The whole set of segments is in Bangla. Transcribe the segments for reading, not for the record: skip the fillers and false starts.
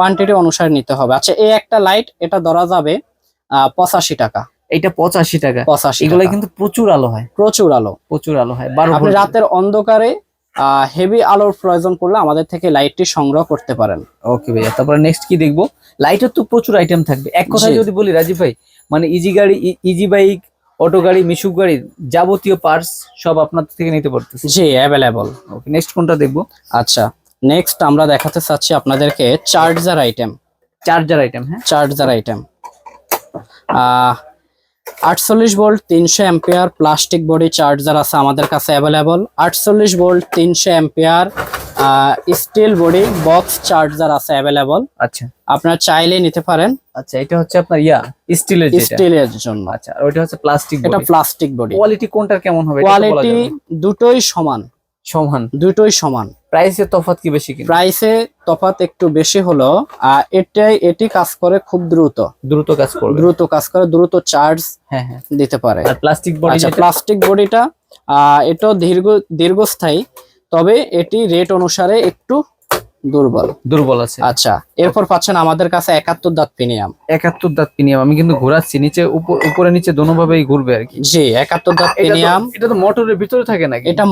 কোয়ান্টিটি অনুসারে নিতে হবে। আচ্ছা, এই একটা লাইট এটা ধরা যাবে 85 টাকা। এটা 85 টাকা। 85 এগুলো টাকা। কিন্তু প্রচুর আলো হয়, প্রচুর আলো, প্রচুর আলো হয়। 12 আপনি ভোল্ট। রাতের অন্ধকারে হেভি আলোর প্রয়োজন পড়লে আমাদের থেকে লাইটটি সংগ্রহ করতে পারেন। ওকে ভাইয়া, তারপরে নেক্সট কি দেখবো? লাইটের তো প্রচুর আইটেম থাকবে। এক কথায় জি। যদি বলি রাজীব ভাই, মানে ইজি গাড়ি, ইজি বাইক, অটো গাড়ি, মিশুক গাড়ি, যাবতীয় পার্টস সব আপনার থেকে নিতে পারতেছি। জি, অ্যাভেলেবল। ওকে, নেক্সট কোনটা দেখবো? আচ্ছা, নেক্সট আমরা দেখাতে চাচ্ছি আপনাদেরকে চার্জার আইটেম। Charger item. হ্যাঁ, charger item 48 volt 300 ampere plastic body charger আছে আমাদের কাছে available. 48 volt 300 ampere steel body box charger আছে অ্যাভেলেবল। আচ্ছা আপনারা চাইলে নিতে পারেন। আচ্ছা, এটা হচ্ছে আপনার স্টিলের যেটা। স্টিলের জন্য। আচ্ছা, আর ওইটা হচ্ছে প্লাস্টিক। এটা প্লাস্টিক বডি। কোয়ালিটি কোনটার কেমন হবে? এটা তো বলা কোয়ালিটি যাবে না। দুটোই সমান। সমান। দুটোই সমান। প্রাইসে তফাৎ কি বেশি কিনা? প্রাইসে তফাৎ একটু বেশি হলো। এটি কাজ করে খুব দ্রুত। দ্রুত কাজ করবে। দ্রুত কাজ করে, দ্রুত চার্জ হ্যাঁ হ্যাঁ। দিতে পারে। আর প্লাস্টিক বডি, আচ্ছা, প্লাস্টিক বডিটা এটাও দীর্ঘস্থায়ী, তবে এটি রেট অনুসারে একটু দুর্বল আছে। আচ্ছা, এরপর পাচ্ছেন আমাদের কাছে 71 দাঁত প্রিমিয়াম। 71 দাঁত প্রিমিয়াম। আমি কিন্তু ঘোরাচ্ছি, নিচে উপরে নিচে দোনোভাবেই ঘুরবে আর কি। জি, 71 দাঁত প্রিমিয়াম। এটা তো মোটরের ভিতরে থাকে নাকি? এটা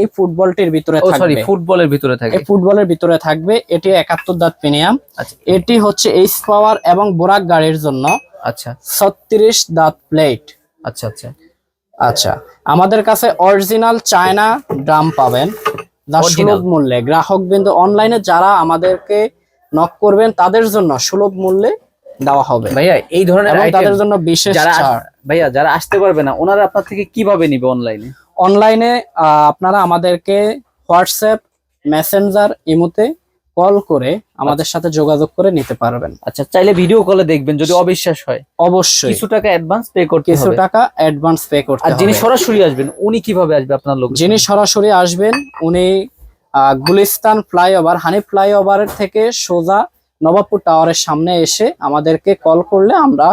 এই ফুটবলটির ভিতরে থাকবে। সরি, ফুটবলের ভিতরে থাকে। এই ফুটবলের ভিতরে থাকবে। এটি 71 দাঁত প্রিমিয়াম। আচ্ছা, এটি হচ্ছে এইচ পাওয়ার এবং বোরাক গাড়ির জন্য। আচ্ছা 36 দাঁত প্লেট। আচ্ছা আচ্ছা আচ্ছা, আমাদের কাছে অরিজিনাল চায়না ড্রাম পাবেন যা সুলভ মূল্যে। গ্রাহক বিন্দু অনলাইনে যারা আমাদেরকে নক করবেন তাদের জন্য সুলভ মূল্যে দেওয়া হবে ভাইয়া। এই ধরনের তাদের জন্য বিশেষ ছাড়। ভাইয়া, যারা আসতে পারবে না ওনারা আপনার থেকে কিভাবে নিবে অনলাইনে? অনলাইনে আপনারা আমাদেরকে হোয়াটসঅ্যাপ, মেসেঞ্জার, ইমোতে কল করে আমাদের সাথে যোগাযোগ করে নিতে পারবেন। আচ্ছা, চাইলে ভিডিও কলে দেখবেন যদি অবিশ্বাস হয়। অবশ্যই কিছু টাকা অ্যাডভান্স পে করতে হবে। কিছু টাকা অ্যাডভান্স পে করতে হবে। আর যিনি সরাসরি আসবেন উনি কিভাবে আসবে আপনার লোক? যিনি সরাসরি আসবেন উনি গুলিস্তান ফ্লাইওভার, হানি ফ্লাইওভারের থেকে সোজা নবাবপুর টাওয়ারের সামনে এসে আমাদেরকে কল করলে আমরা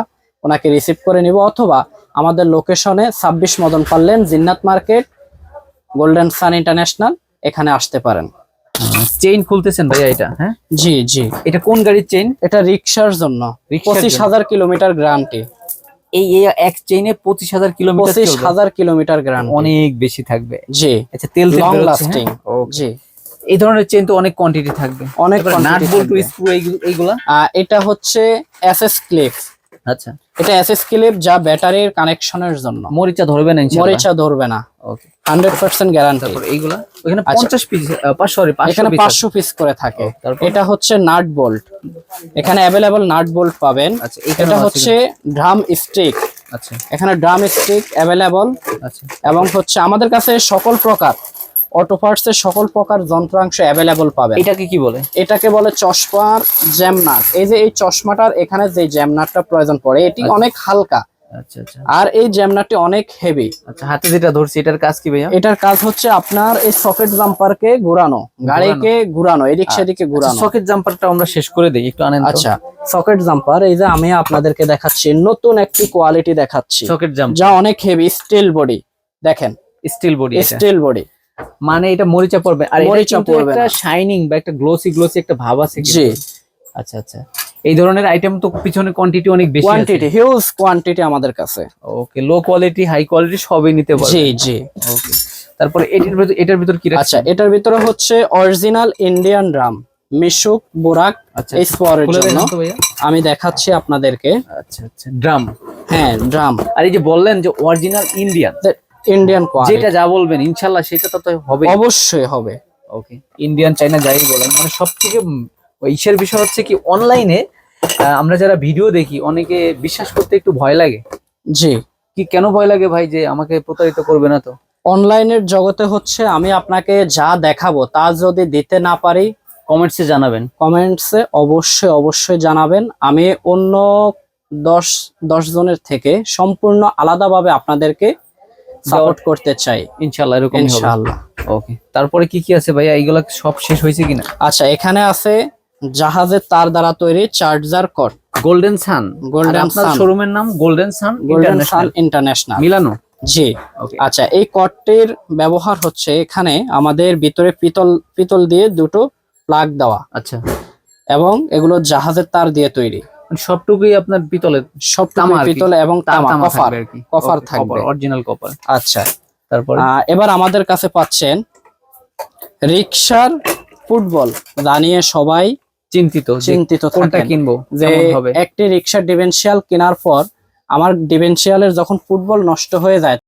ওনাকে রিসিভ করে নিব, অথবা আমাদের লোকেশনে 26 মদন পাল্লেন, জিন্নাত মার্কেট, গোল্ডেন সান ইন্টারন্যাশনাল, এখানে আসতে পারেন। চেইন খুলতেছেন ভাইয়া এটা? হ্যাঁ জি জি। এটা কোন গাড়ির চেইন? এটা রিক্সার জন্য। 25,000 কিলোমিটার গ্যারান্টি। এই এক চেইনে 25,000 কিলোমিটার। 25,000 kilometre guarantee. অনেক বেশি থাকবে। জি। আচ্ছা, তেল লং লাস্টিং। জি। এই ধরনের চেইন তো অনেক কোয়ান্টিটি থাকবে। অনেক নাট বল্টু স্ক্রু এইগুলা। এটা হচ্ছে এসএস ক্লিপ। আচ্ছা, এটা এসএস ক্লিপ যা ব্যাটারির কানেকশনের জন্য। মরিচা ধরবে না ইনশাআল্লাহ? মরিচা ধরবে না। ওকে, 100% গ্যারান্টি। তারপর এইগুলা ওখানে 50 পিস, এখানে 500 পিস করে থাকে। এটা হচ্ছে নাট বোল্ট। এখানে अवेलेबल নাট বোল্ট পাবেন। আচ্ছা, এটা হচ্ছে ড্রাম স্টিক। আচ্ছা, এখানে ড্রাম স্টিক अवेलेबल। আচ্ছা, এবং হচ্ছে আমাদের কাছে সকল প্রকার অটো পার্টসের সকল প্রকার যন্ত্রাংশ अवेलेबल পাবেন। এটাকে কি বলে? এটাকে বলে চশমার জ্যাম নাট। এই যে এই চশমাটার এখানে যে জ্যাম নাটটা প্রয়োজন পড়ে এটি অনেক হালকা। আচ্ছা আচ্ছা। আর এই জ্যাম নাটটি অনেক হেভি। আচ্ছা, হাতে যেটা ধরছি এটার কাজ কি ভাইয়া? এটার কাজ হচ্ছে আপনার এই সকেট জাম্পারকে ঘোরানো, গাড়িকে ঘোরানো, এদিক সেদিকে ঘোরানো। সকেট জাম্পারটা আমরা শেষ করে দেই, একটু আনেন। আচ্ছা, সকেট জাম্পার এই যে আমি আপনাদেরকে দেখাচ্ছি, নতুন একটি কোয়ালিটি দেখাচ্ছি। সকেট জাম্পার যা অনেক হেভি, স্টিল বডি। দেখেন, স্টিল বডি। স্টিল বডি মানে এটা মরিচা পড়বে। আর মরিচা পড়বে একটা শাইনিং বা একটা গ্লোসি একটা ভাব আছে। জি। আচ্ছা আচ্ছা, এই ধরনের আইটেম তো পিছনে কোয়ান্টিটি অনেক বেশি আছে। কোয়ান্টিটি, হিউজ কোয়ান্টিটি আমাদের কাছে। ওকে, লো কোয়ালিটি, হাই কোয়ালিটি সবই নিতে পারবেন। জি জি। ওকে, তারপরে এটার ভিতর কি রাখছেন? আচ্ছা, এটার ভিতরে হচ্ছে অরিজিনাল ইন্ডিয়ান ড্রাম, মিশুক, বোরাক, এই স্পোরের জন্য আমি দেখাচ্ছি আপনাদেরকে। আচ্ছা আচ্ছা, ড্রাম। হ্যাঁ, ড্রাম। আর এই যে বললেন যে অরিজিনাল ইন্ডিয়ান কোয়ালিটি, যেটা যা বলবেন ইনশাআল্লাহ সেটা তো হবে। অবশ্যই হবে। ওকে, ইন্ডিয়ান, চাইনা যাই বলেন, মানে সবথেকে ইসের বিষয় হচ্ছে কি অনলাইনে আমরা যারা ভিডিও দেখি অনেকে বিশ্বাস করতে একটু ভয় লাগে। জি। কি কেন ভয় লাগে ভাই? যে আমাকে প্রতারিত করবে না তো? অনলাইনের জগতে হচ্ছে আমি আপনাকে যা দেখাবো তা যদি দিতে না পারি কমেন্টসে জানাবেন। কমেন্টসে অবশ্যই অবশ্যই জানাবেন। আমি অন্য 10 জনের থেকে সম্পূর্ণ আলাদাভাবে আপনাদেরকে সাপোর্ট করতে চাই ইনশাআল্লাহ। এরকম হবে ইনশাআল্লাহ। ওকে, তারপরে কি কি আছে ভাইয়া? এইগুলা সব শেষ হয়েছে কিনা? আচ্ছা, এখানে আছে জাহাজের তার দ্বারা তৈরি চার্জার কট, গোল্ডেন সান। গোল্ডেন সান শোরুমের নাম গোল্ডেন সান ইন্টারন্যাশনাল মিলানো। জি। আচ্ছা, এই কটটির ব্যবহার হচ্ছে এখানে আমাদের ভিতরে পিতল দিয়ে দুটো প্লাগ দেওয়া। আচ্ছা, এবং এগুলো জাহাজের তার দিয়ে তৈরি। মানে সবটুকুই আপনার পিতলের, সব তামা আর কি। পিতল এবং তামা, কপার, থাকবে আর কি, কপার থাকবে। Original copper. আচ্ছা, তারপরে এবার আমাদের কাছে পাচ্ছেন রিক্সার ফুটবল, যা নিয়ে সবাই চিন্তিত চিন্তিত কোনটা থাকেন কিনবো, যে কেমন হবে। একটি রিক্সার ডিফারেনশিয়াল কেনার পর আমার ডিফারেনশিয়ালের যখন ফুটবল নষ্ট হয়ে যায়